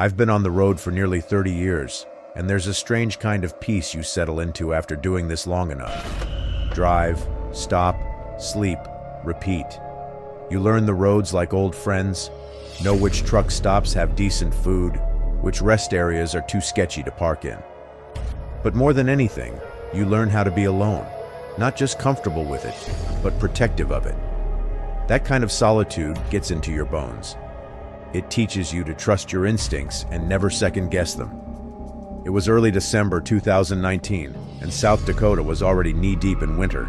I've been on the road for nearly 30 years, and there's a strange kind of peace you settle into after doing this long enough. Drive, stop, sleep, repeat. You learn the roads like old friends, know which truck stops have decent food, which rest areas are too sketchy to park in. But more than anything, you learn how to be alone, not just comfortable with it, but protective of it. That kind of solitude gets into your bones. It teaches you to trust your instincts and never second-guess them. It was early December 2019, and South Dakota was already knee-deep in winter.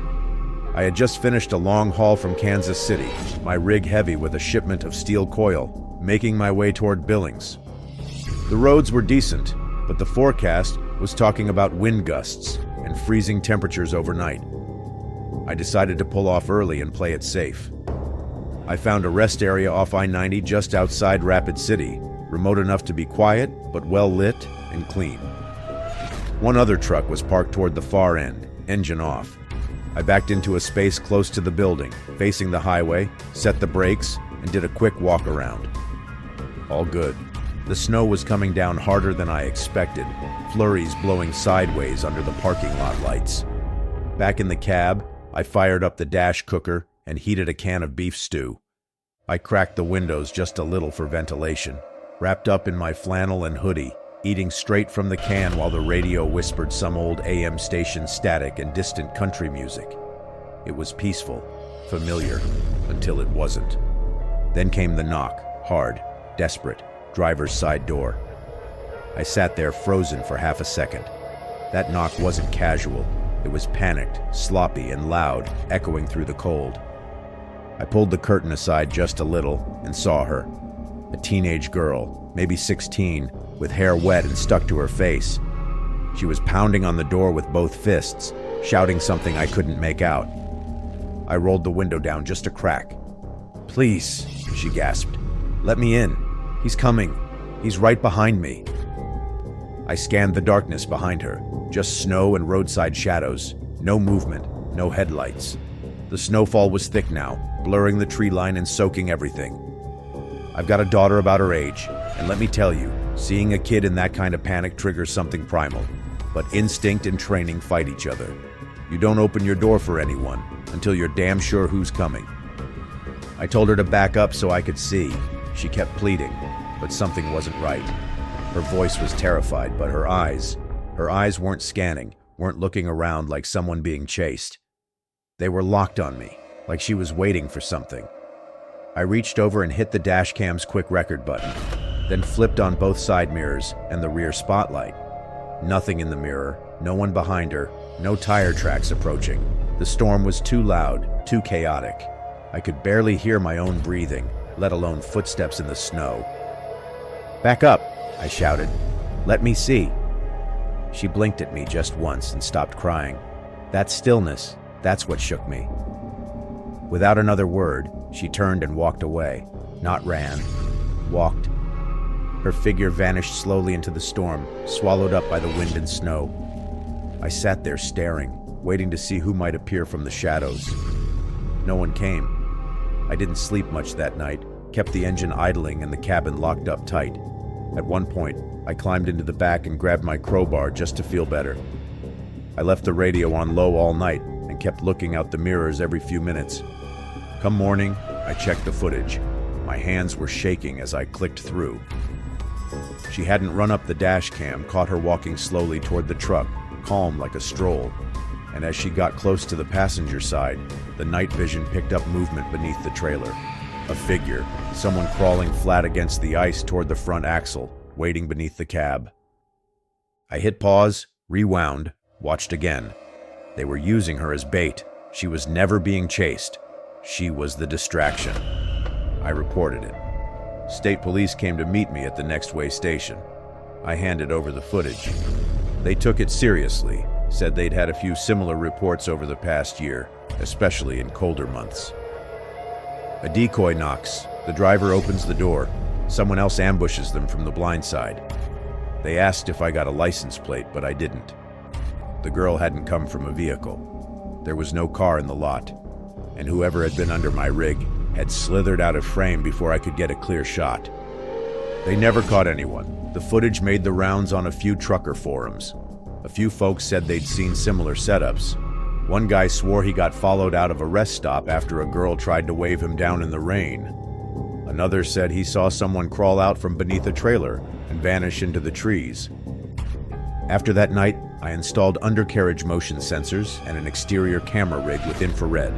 I had just finished a long haul from Kansas City, my rig heavy with a shipment of steel coil, making my way toward Billings. The roads were decent, but the forecast was talking about wind gusts and freezing temperatures overnight. I decided to pull off early and play it safe. I found a rest area off I-90 just outside Rapid City, remote enough to be quiet, but well lit and clean. One other truck was parked toward the far end, engine off. I backed into a space close to the building, facing the highway, set the brakes, and did a quick walk around. All good. The snow was coming down harder than I expected, flurries blowing sideways under the parking lot lights. Back in the cab, I fired up the dash cooker and heated a can of beef stew. I cracked the windows just a little for ventilation, wrapped up in my flannel and hoodie, eating straight from the can while the radio whispered some old AM station static and distant country music. It was peaceful, familiar, until it wasn't. Then came the knock, hard, desperate, driver's side door. I sat there frozen for half a second. That knock wasn't casual. It was panicked, sloppy, and loud, echoing through the cold. I pulled the curtain aside just a little and saw her. A teenage girl, maybe 16, with hair wet and stuck to her face. She was pounding on the door with both fists, shouting something I couldn't make out. I rolled the window down just a crack. "Please," she gasped. "Let me in. He's coming. He's right behind me." I scanned the darkness behind her, just snow and roadside shadows, no movement, no headlights. The snowfall was thick now, blurring the tree line and soaking everything. I've got a daughter about her age, and let me tell you, seeing a kid in that kind of panic triggers something primal. But instinct and training fight each other. You don't open your door for anyone until you're damn sure who's coming. I told her to back up so I could see. She kept pleading, but something wasn't right. Her voice was terrified, but her eyes weren't scanning, weren't looking around like someone being chased. They were locked on me, like she was waiting for something. I reached over and hit the dash cam's quick record button, then flipped on both side mirrors and the rear spotlight. Nothing in the mirror, no one behind her, no tire tracks approaching. The storm was too loud, too chaotic. I could barely hear my own breathing, let alone footsteps in the snow. "Back up," I shouted. "Let me see." She blinked at me just once and stopped crying. That stillness, that's what shook me. Without another word, she turned and walked away. Not ran, walked. Her figure vanished slowly into the storm, swallowed up by the wind and snow. I sat there staring, waiting to see who might appear from the shadows. No one came. I didn't sleep much that night, kept the engine idling and the cabin locked up tight. At one point, I climbed into the back and grabbed my crowbar just to feel better. I left the radio on low all night and kept looking out the mirrors every few minutes. Come morning, I checked the footage. My hands were shaking as I clicked through. She hadn't run up the dash cam, caught her walking slowly toward the truck, calm like a stroll. And as she got close to the passenger side, the night vision picked up movement beneath the trailer. A figure, someone crawling flat against the ice toward the front axle, waiting beneath the cab. I hit pause, rewound, watched again. They were using her as bait. She was never being chased. She was the distraction. I reported it. State police came to meet me at the next way station. I handed over the footage. They took it seriously, said they'd had a few similar reports over the past year, especially in colder months. A decoy knocks. The driver opens the door. Someone else ambushes them from the blind side. They asked if I got a license plate, but I didn't. The girl hadn't come from a vehicle. There was no car in the lot, and whoever had been under my rig had slithered out of frame before I could get a clear shot. They never caught anyone, The footage made the rounds on a few trucker forums. A few folks said they'd seen similar setups. One guy swore he got followed out of a rest stop after a girl tried to wave him down in the rain. Another said he saw someone crawl out from beneath a trailer and vanish into the trees. After that night, I installed undercarriage motion sensors and an exterior camera rig with infrared.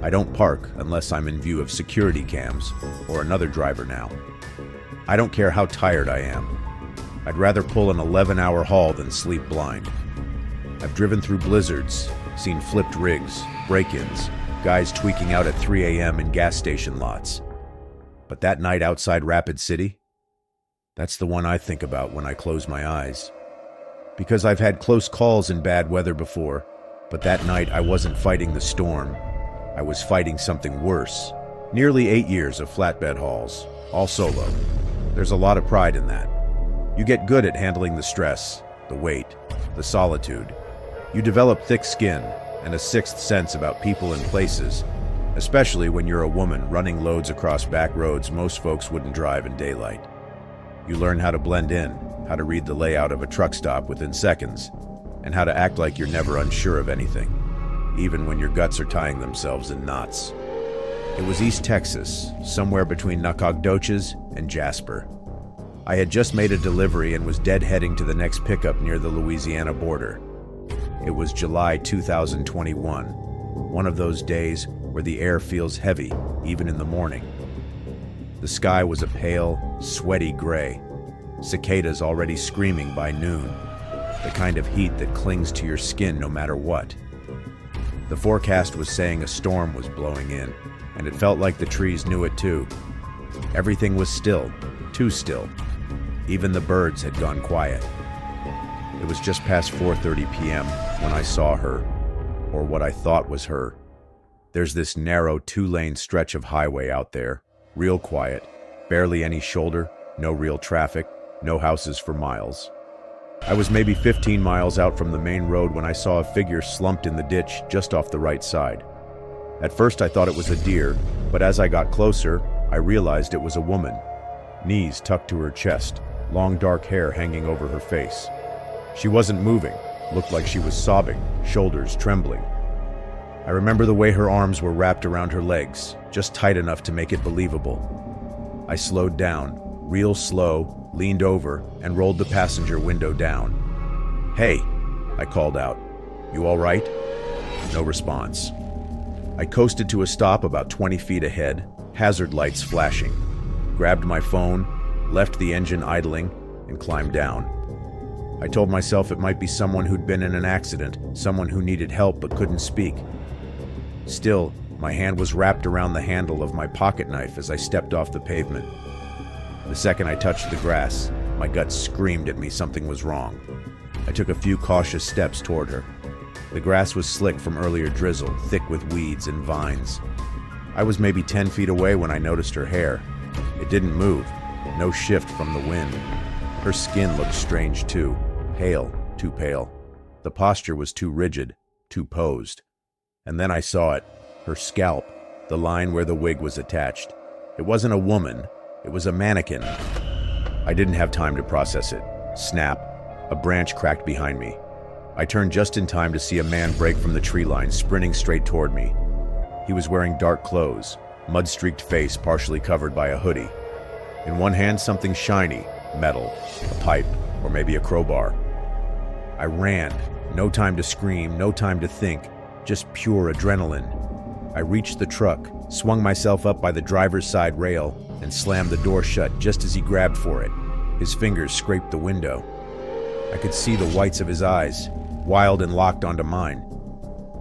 I don't park unless I'm in view of security cams or another driver now. I don't care how tired I am. I'd rather pull an 11-hour haul than sleep blind. I've driven through blizzards, seen flipped rigs, break-ins, guys tweaking out at 3 a.m. in gas station lots. But that night outside Rapid City, that's the one I think about when I close my eyes. Because I've had close calls in bad weather before, but that night I wasn't fighting the storm. I was fighting something worse. Nearly 8 years of flatbed hauls, all solo. There's a lot of pride in that. You get good at handling the stress, the weight, the solitude. You develop thick skin and a sixth sense about people and places, especially when you're a woman running loads across back roads most folks wouldn't drive in daylight. You learn how to blend in, how to read the layout of a truck stop within seconds, and how to act like you're never unsure of anything, even when your guts are tying themselves in knots. It was East Texas, somewhere between Nacogdoches and Jasper. I had just made a delivery and was deadheading to the next pickup near the Louisiana border. It was July 2021, one of those days where the air feels heavy, even in the morning. The sky was a pale, sweaty gray, cicadas already screaming by noon, the kind of heat that clings to your skin no matter what. The forecast was saying a storm was blowing in, and it felt like the trees knew it too. Everything was still, too still. Even the birds had gone quiet. It was just past 4:30 p.m. when I saw her, or what I thought was her. There's this narrow 2-lane stretch of highway out there, real quiet, barely any shoulder, no real traffic, no houses for miles. I was maybe 15 miles out from the main road when I saw a figure slumped in the ditch just off the right side. At first I thought it was a deer, but as I got closer, I realized it was a woman. Knees tucked to her chest, long dark hair hanging over her face. She wasn't moving, looked like she was sobbing, shoulders trembling. I remember the way her arms were wrapped around her legs, just tight enough to make it believable. I slowed down, real slow, leaned over, and rolled the passenger window down. "Hey," I called out. "You all right?" No response. I coasted to a stop about 20 feet ahead, hazard lights flashing. Grabbed my phone, left the engine idling, and climbed down. I told myself it might be someone who'd been in an accident, someone who needed help but couldn't speak. Still, my hand was wrapped around the handle of my pocket knife as I stepped off the pavement. The second I touched the grass, my gut screamed at me something was wrong. I took a few cautious steps toward her. The grass was slick from earlier drizzle, thick with weeds and vines. I was maybe 10 feet away when I noticed her hair. It didn't move, no shift from the wind. Her skin looked strange too, pale, too pale. The posture was too rigid, too posed. And then I saw it, her scalp, the line where the wig was attached. It wasn't a woman, it was a mannequin. I didn't have time to process it. Snap, a branch cracked behind me. I turned just in time to see a man break from the tree line, sprinting straight toward me. He was wearing dark clothes, mud-streaked face partially covered by a hoodie. In one hand, something shiny, metal, a pipe, or maybe a crowbar. I ran, no time to scream, no time to think, just pure adrenaline. I reached the truck, swung myself up by the driver's side rail, and slammed the door shut just as he grabbed for it. His fingers scraped the window. I could see the whites of his eyes, wild and locked onto mine.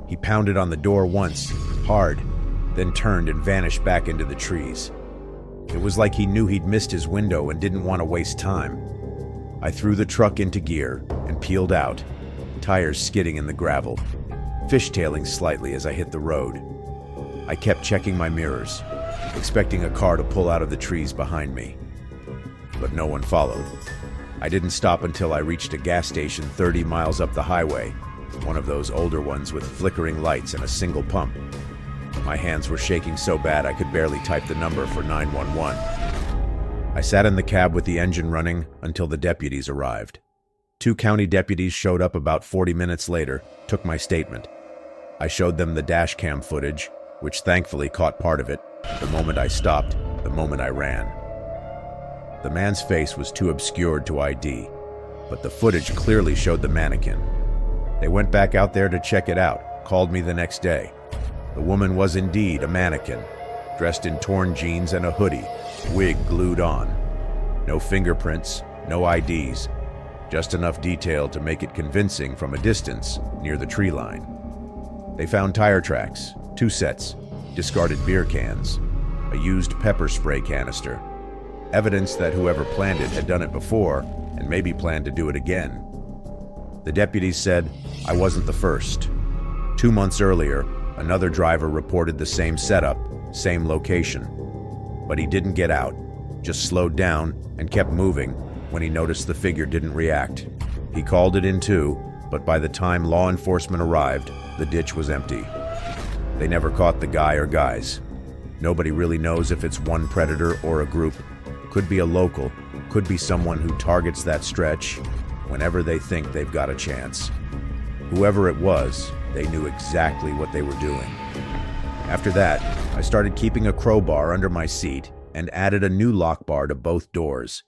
He pounded on the door once, hard, then turned and vanished back into the trees. It was like he knew he'd missed his window and didn't want to waste time. I threw the truck into gear and peeled out, tires skidding in the gravel, fishtailing slightly as I hit the road. I kept checking my mirrors, expecting a car to pull out of the trees behind me. But no one followed. I didn't stop until I reached a gas station 30 miles up the highway, one of those older ones with flickering lights and a single pump. My hands were shaking so bad I could barely type the number for 911. I sat in the cab with the engine running until the deputies arrived. 2 county deputies showed up about 40 minutes later, took my statement. I showed them the dash cam footage, which thankfully caught part of it, the moment I stopped, the moment I ran. The man's face was too obscured to ID, but the footage clearly showed the mannequin. They went back out there to check it out, called me the next day. The woman was indeed a mannequin, dressed in torn jeans and a hoodie, wig glued on. No fingerprints, no IDs, just enough detail to make it convincing from a distance near the tree line. They found tire tracks, 2 sets, discarded beer cans, a used pepper spray canister, evidence that whoever planned it had done it before and maybe planned to do it again. The deputies said I wasn't the first. 2 months earlier, another driver reported the same setup, same location. But he didn't get out, just slowed down and kept moving when he noticed the figure didn't react. He called it in too, but by the time law enforcement arrived, the ditch was empty. They never caught the guy or guys. Nobody really knows if it's one predator or a group. Could be a local, could be someone who targets that stretch whenever they think they've got a chance. Whoever it was, they knew exactly what they were doing. After that, I started keeping a crowbar under my seat and added a new lock bar to both doors.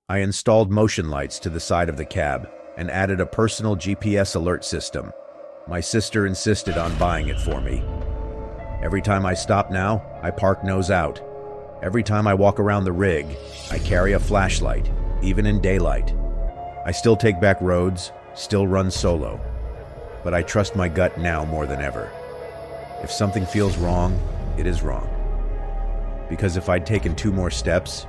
I installed motion lights to the side of the cab and added a personal GPS alert system. My sister insisted on buying it for me. Every time I stop now, I park nose out. Every time I walk around the rig, I carry a flashlight, even in daylight. I still take back roads, still run solo. But I trust my gut now more than ever. If something feels wrong, it is wrong. Because if I'd taken 2 more steps,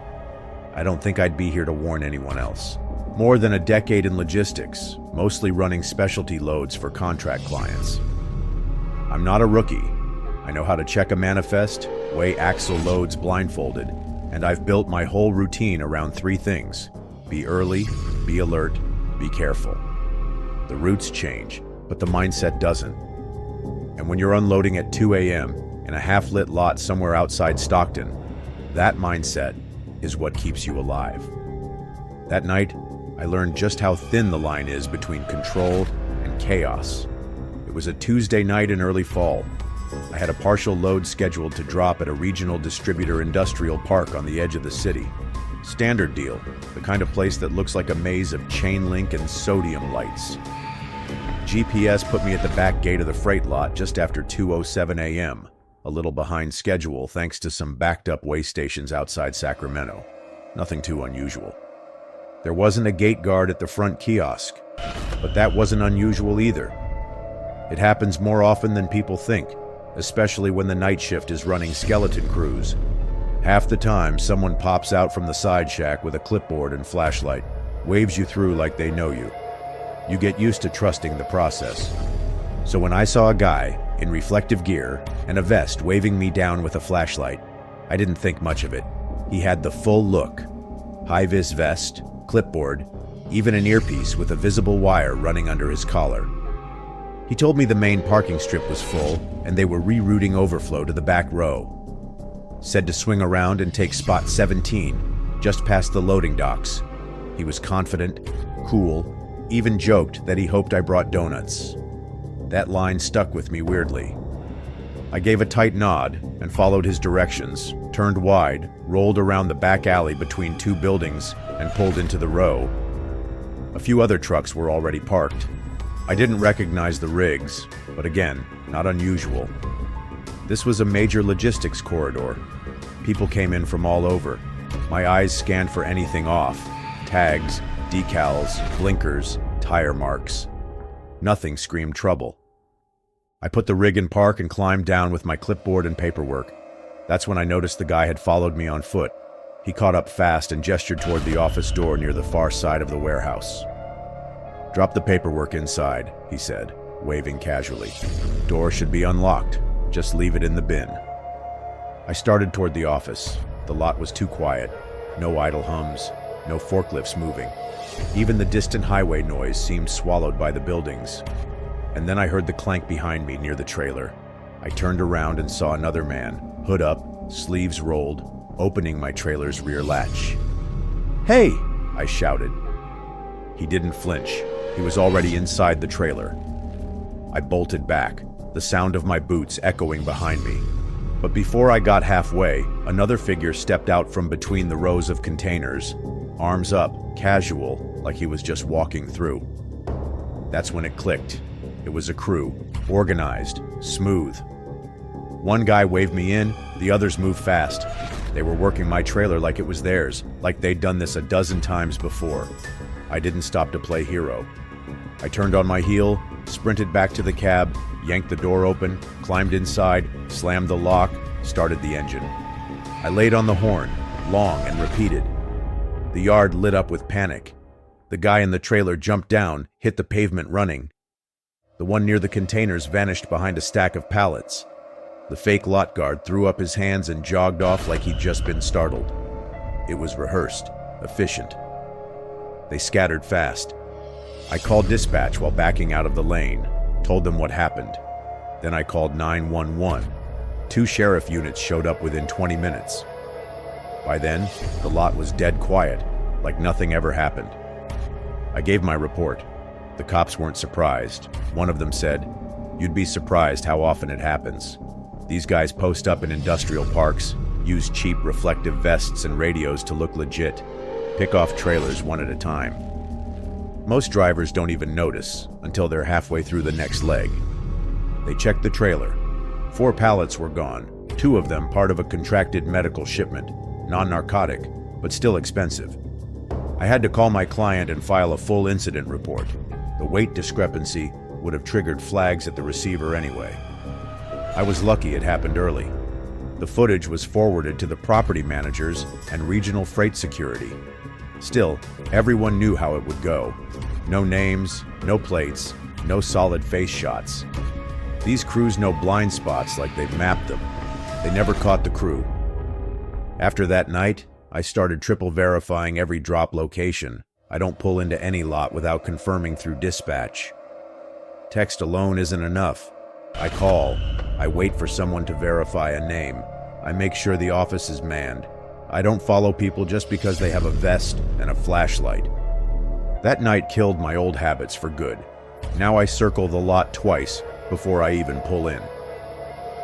I don't think I'd be here to warn anyone else. More than a decade in logistics, mostly running specialty loads for contract clients. I'm not a rookie. I know how to check a manifest, weigh axle loads blindfolded, and I've built my whole routine around 3 things. Be early, be alert, be careful. The routes change, but the mindset doesn't. And when you're unloading at 2 a.m. in a half-lit lot somewhere outside Stockton, that mindset is what keeps you alive. That night, I learned just how thin the line is between control and chaos. It was a Tuesday night in early fall. I had a partial load scheduled to drop at a regional distributor industrial park on the edge of the city. Standard deal, the kind of place that looks like a maze of chain link and sodium lights. GPS put me at the back gate of the freight lot just after 2:07 a.m., a little behind schedule thanks to some backed-up way stations outside Sacramento. Nothing too unusual. There wasn't a gate guard at the front kiosk, but that wasn't unusual either. It happens more often than people think, especially when the night shift is running skeleton crews. Half the time, someone pops out from the side shack with a clipboard and flashlight, waves you through like they know you. You get used to trusting the process. So when I saw a guy in reflective gear and a vest waving me down with a flashlight, I didn't think much of it. He had the full look. High-vis vest, clipboard, even an earpiece with a visible wire running under his collar. He told me the main parking strip was full and they were rerouting overflow to the back row. Said to swing around and take spot 17, just past the loading docks. He was confident, cool, even joked that he hoped I brought donuts. That line stuck with me weirdly. I gave a tight nod and followed his directions, turned wide, rolled around the back alley between 2 buildings, and pulled into the row. A few other trucks were already parked. I didn't recognize the rigs, but again, not unusual. This was a major logistics corridor. People came in from all over. My eyes scanned for anything off. Tags, decals, blinkers, tire marks. Nothing screamed trouble. I put the rig in park and climbed down with my clipboard and paperwork. That's when I noticed the guy had followed me on foot. He caught up fast and gestured toward the office door near the far side of the warehouse. "Drop the paperwork inside," he said, waving casually. "Door should be unlocked. Just leave it in the bin." I started toward the office. The lot was too quiet. No idle hums, no forklifts moving. Even the distant highway noise seemed swallowed by the buildings. And then I heard the clank behind me near the trailer. I turned around and saw another man, hood up, sleeves rolled, opening my trailer's rear latch. "Hey!" I shouted. He didn't flinch. He was already inside the trailer. I bolted back, the sound of my boots echoing behind me. But before I got halfway, another figure stepped out from between the rows of containers, arms up, casual, like he was just walking through. That's when it clicked. It was a crew, organized, smooth. One guy waved me in, the others moved fast. They were working my trailer like it was theirs, like they'd done this a dozen times before. I didn't stop to play hero. I turned on my heel, sprinted back to the cab, yanked the door open, climbed inside, slammed the lock, started the engine. I laid on the horn, long and repeated. The yard lit up with panic. The guy in the trailer jumped down, hit the pavement running. The one near the containers vanished behind a stack of pallets. The fake lot guard threw up his hands and jogged off like he'd just been startled. It was rehearsed, efficient. They scattered fast. I called dispatch while backing out of the lane, told them what happened. Then I called 911. 2 sheriff units showed up within 20 minutes. By then, the lot was dead quiet, like nothing ever happened. I gave my report. The cops weren't surprised. One of them said, "You'd be surprised how often it happens. These guys post up in industrial parks, use cheap reflective vests and radios to look legit, pick off trailers one at a time. Most drivers don't even notice until they're halfway through the next leg." They checked the trailer. 4 pallets were gone, 2 of them part of a contracted medical shipment, non-narcotic, but still expensive. I had to call my client and file a full incident report. The weight discrepancy would have triggered flags at the receiver anyway. I was lucky it happened early. The footage was forwarded to the property managers and regional freight security. Still, everyone knew how it would go. No names, no plates, no solid face shots. These crews know blind spots like they've mapped them. They never caught the crew. After that night, I started triple verifying every drop location. I don't pull into any lot without confirming through dispatch. Text alone isn't enough. I call. I wait for someone to verify a name. I make sure the office is manned. I don't follow people just because they have a vest and a flashlight. That night killed my old habits for good. Now I circle the lot twice before I even pull in.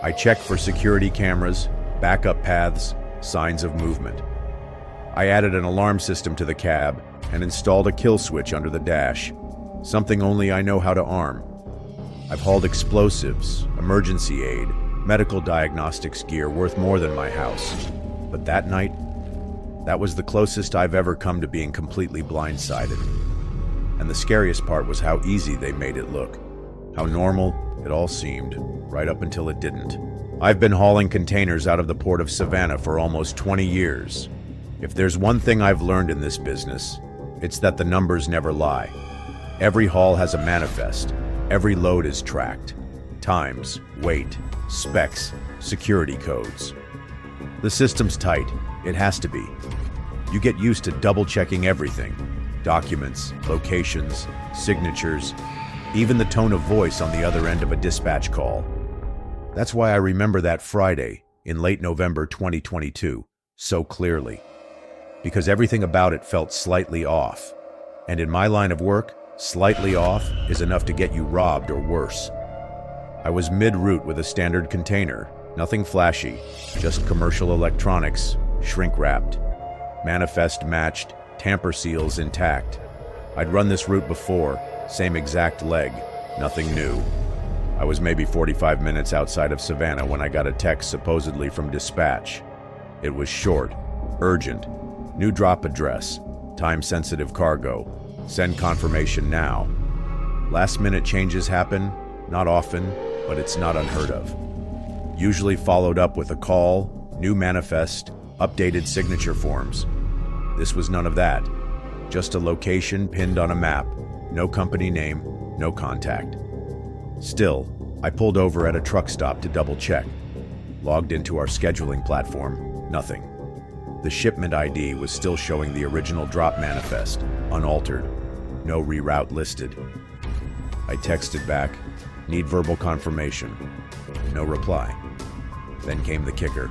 I check for security cameras, backup paths, signs of movement. I added an alarm system to the cab and installed a kill switch under the dash, something only I know how to arm. I've hauled explosives, emergency aid, medical diagnostics gear worth more than my house. But that night, that was the closest I've ever come to being completely blindsided. And the scariest part was how easy they made it look. How normal it all seemed, right up until it didn't. I've been hauling containers out of the port of Savannah for almost 20 years. If there's one thing I've learned in this business, it's that the numbers never lie. Every haul has a manifest. Every load is tracked. Times, weight, specs, security codes. The system's tight. It has to be. You get used to double-checking everything. Documents, locations, signatures, even the tone of voice on the other end of a dispatch call. That's why I remember that Friday in late November 2022 so clearly. Because everything about it felt slightly off. And in my line of work, slightly off is enough to get you robbed or worse. I was mid-route with a standard container, nothing flashy, just commercial electronics, shrink-wrapped. Manifest matched, tamper seals intact. I'd run this route before, same exact leg, nothing new. I was maybe 45 minutes outside of Savannah when I got a text supposedly from dispatch. It was short, urgent, new drop address, time-sensitive cargo, send confirmation now. Last-minute changes happen, not often, but it's not unheard of. Usually followed up with a call, new manifest, updated signature forms. This was none of that. Just a location pinned on a map, no company name, no contact. Still, I pulled over at a truck stop to double-check. Logged into our scheduling platform, nothing. The shipment ID was still showing the original drop manifest, unaltered, no reroute listed. I texted back, need verbal confirmation. No reply. Then came the kicker.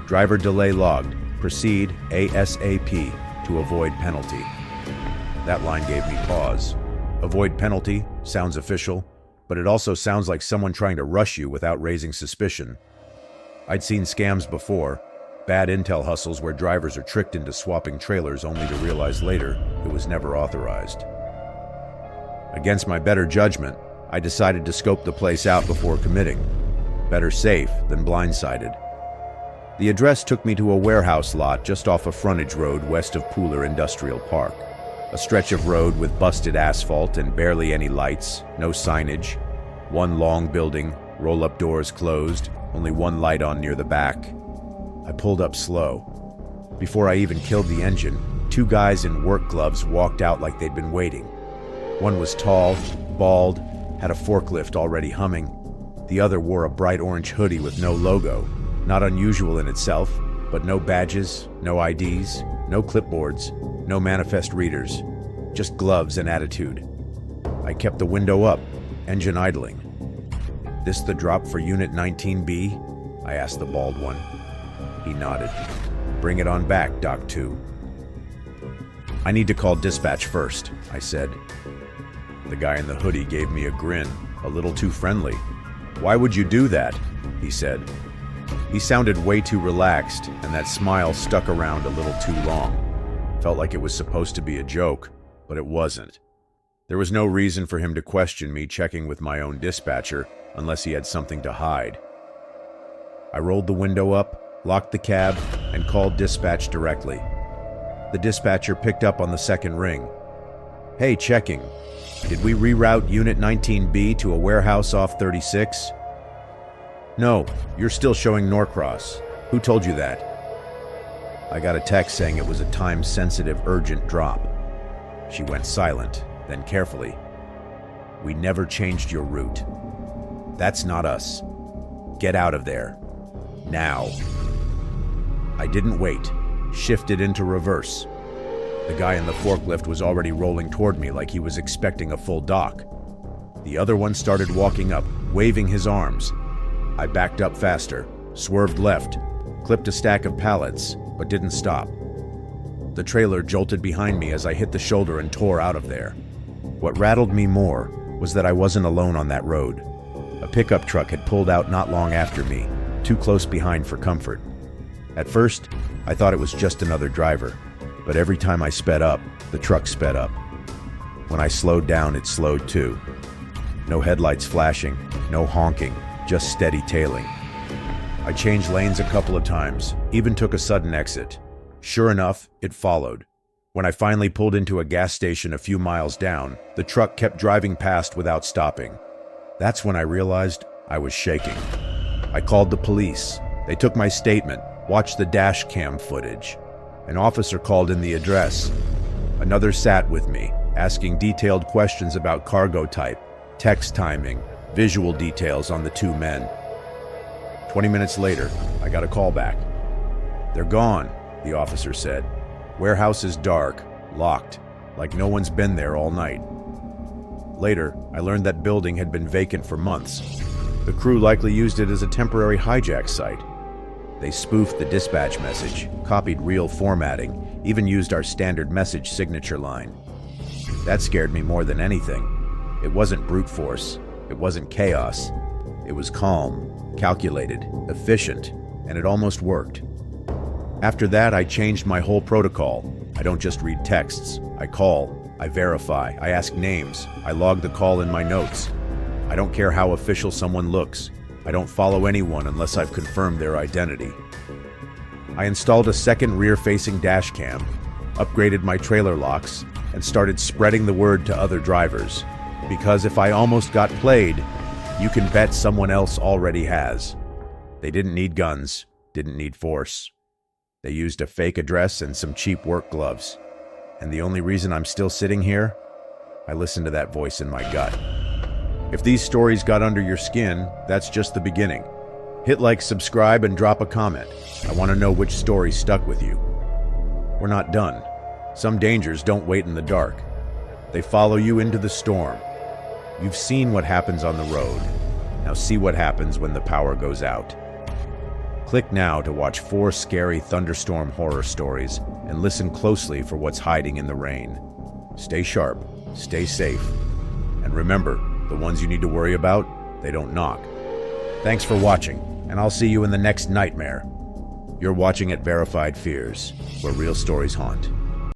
Driver delay logged, Proceed ASAP to avoid penalty. That line gave me pause. Avoid penalty sounds official, but it also sounds like someone trying to rush you without raising suspicion. I'd seen scams before, bad intel hustles where drivers are tricked into swapping trailers only to realize later it was never authorized. Against my better judgment, I decided to scope the place out before committing. Better safe than blindsided. The address took me to a warehouse lot just off a frontage road west of Pooler Industrial Park. A stretch of road with busted asphalt and barely any lights, no signage. One long building, roll-up doors closed, only one light on near the back. I pulled up slow. Before I even killed the engine, two guys in work gloves walked out like they'd been waiting. One was tall, bald, had a forklift already humming. The other wore a bright orange hoodie with no logo. Not unusual in itself, but no badges, no IDs, no clipboards, no manifest readers, just gloves and attitude. I kept the window up, engine idling. "This the drop for Unit 19B?" I asked the bald one. He nodded. "Bring it on back, Doc 2. "I need to call dispatch first," I said. The guy in the hoodie gave me a grin, a little too friendly. "Why would you do that?" he said. He sounded way too relaxed, and that smile stuck around a little too long. Felt like it was supposed to be a joke, but it wasn't. There was no reason for him to question me checking with my own dispatcher unless he had something to hide. I rolled the window up, locked the cab, and called dispatch directly. The dispatcher picked up on the second ring. "Hey, checking. Did we reroute Unit 19B to a warehouse off 36? "No, you're still showing Norcross. Who told you that?" I got a text saying it was a time-sensitive, urgent drop. She went silent, then carefully. "We never changed your route. That's not us. Get out of there. Now." I didn't wait. Shifted into reverse. The guy in the forklift was already rolling toward me like he was expecting a full dock. The other one started walking up, waving his arms. I backed up faster, swerved left, clipped a stack of pallets, but didn't stop. The trailer jolted behind me as I hit the shoulder and tore out of there. What rattled me more was that I wasn't alone on that road. A pickup truck had pulled out not long after me, too close behind for comfort. At first, I thought it was just another driver, but every time I sped up, the truck sped up. When I slowed down, it slowed too. No headlights flashing, no honking, just steady tailing. I changed lanes a couple of times, even took a sudden exit. Sure enough, it followed. When I finally pulled into a gas station a few miles down, the truck kept driving past without stopping. That's when I realized I was shaking. I called the police. They took my statement, watched the dash cam footage. An officer called in the address. Another sat with me, asking detailed questions about cargo type, text timing, visual details on the two men. 20 minutes later, I got a call back. "They're gone," the officer said. "Warehouse is dark, locked, like no one's been there all night." Later, I learned that building had been vacant for months. The crew likely used it as a temporary hijack site. They spoofed the dispatch message, copied real formatting, even used our standard message signature line. That scared me more than anything. It wasn't brute force. It wasn't chaos. It was calm, calculated, efficient, and it almost worked. After that, I changed my whole protocol. I don't just read texts. I call, I verify, I ask names, I log the call in my notes. I don't care how official someone looks. I don't follow anyone unless I've confirmed their identity. I installed a second rear-facing dash cam, upgraded my trailer locks, and started spreading the word to other drivers. Because if I almost got played, you can bet someone else already has. They didn't need guns, didn't need force. They used a fake address and some cheap work gloves. And the only reason I'm still sitting here? I listened to that voice in my gut. If these stories got under your skin, that's just the beginning. Hit like, subscribe, and drop a comment. I want to know which story stuck with you. We're not done. Some dangers don't wait in the dark. They follow you into the storm. You've seen what happens on the road. Now see what happens when the power goes out. Click now to watch 4 scary thunderstorm horror stories and listen closely for what's hiding in the rain. Stay sharp, stay safe, and remember, the ones you need to worry about, they don't knock. Thanks for watching, and I'll see you in the next nightmare. You're watching at Verified Fears, where real stories haunt.